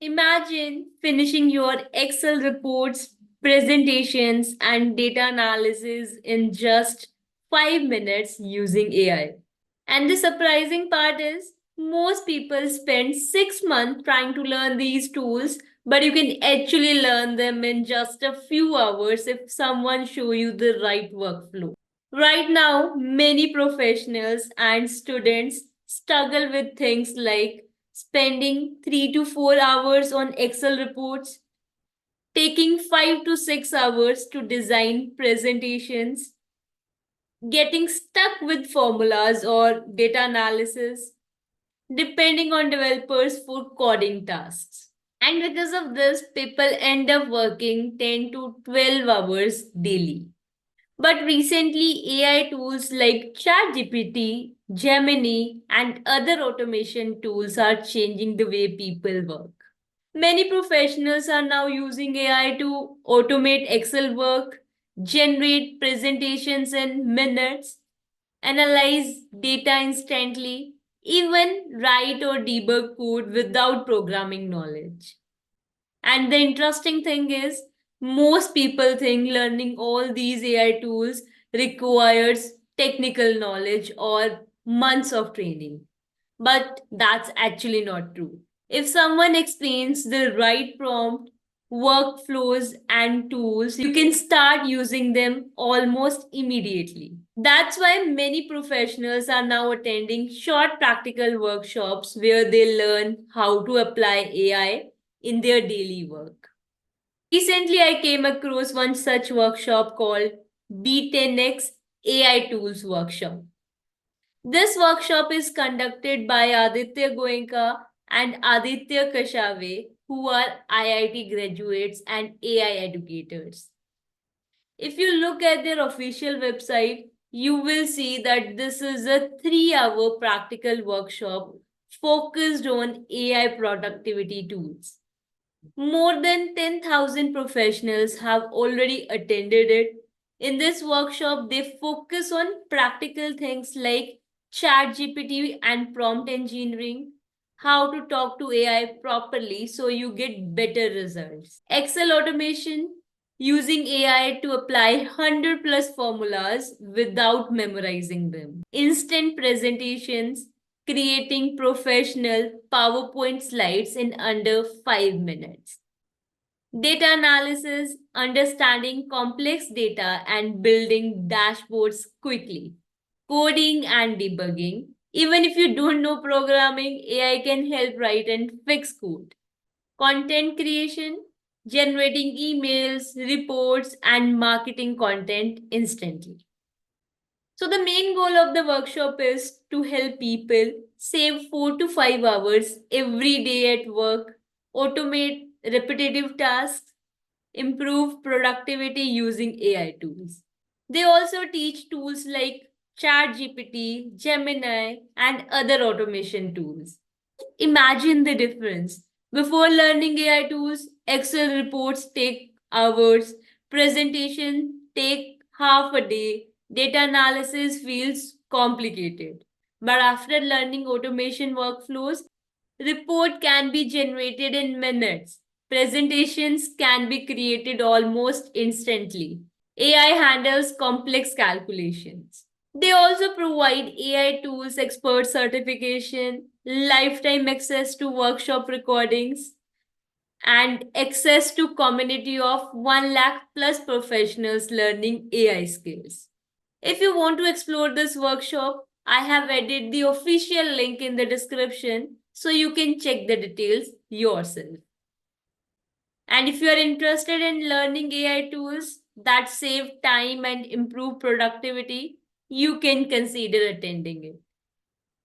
Imagine finishing your Excel reports, presentations, and data analysis in just 5 minutes using AI. And the surprising part is, most people spend 6 months trying to learn these tools, but you can actually learn them in just a few hours if someone show you the right workflow. Right now, many professionals and students struggle with things like spending 3 to 4 hours on Excel reports, taking 5 to 6 hours to design presentations, getting stuck with formulas or data analysis, depending on developers for coding tasks. And because of this, people end up working 10 to 12 hours daily. But recently, AI tools like ChatGPT, Gemini, and other automation tools are changing the way people work. Many professionals are now using AI to automate Excel work, generate presentations in minutes, analyze data instantly, even write or debug code without programming knowledge. And the interesting thing is, most people think learning all these AI tools requires technical knowledge or months of training. But that's actually not true. If someone explains the right prompt, workflows, and tools, you can start using them almost immediately. That's why many professionals are now attending short practical workshops where they learn how to apply AI in their daily work. Recently, I came across one such workshop called B10X AI Tools Workshop. This workshop is conducted by Aditya Goenka and Aditya Kashave, who are IIT graduates and AI educators. If you look at their official website, you will see that this is a 3 hour practical workshop focused on AI productivity tools. More than 10,000 professionals have already attended it. In this workshop, they focus on practical things like ChatGPT and prompt engineering, how to talk to AI properly so you get better results. Excel automation, using AI to apply 100 plus formulas without memorizing them. Instant presentations, creating professional PowerPoint slides in under 5 minutes. Data analysis, understanding complex data and building dashboards quickly. Coding and debugging. Even if you don't know programming, AI can help write and fix code. Content creation, generating emails, reports, and marketing content instantly. So, the main goal of the workshop is to help people save 4 to 5 hours every day at work, automate repetitive tasks, improve productivity using AI tools. They also teach tools like ChatGPT, Gemini, and other automation tools. Imagine the difference. Before learning AI tools, Excel reports take hours, presentation take half a day, data analysis feels complicated. But after learning automation workflows, report can be generated in minutes. Presentations can be created almost instantly. AI handles complex calculations. They also provide AI tools, expert certification, lifetime access to workshop recordings, and access to community of 1 lakh plus professionals learning AI skills. If you want to explore this workshop, I have added the official link in the description so you can check the details yourself. And if you are interested in learning AI tools that save time and improve productivity, you can consider attending it.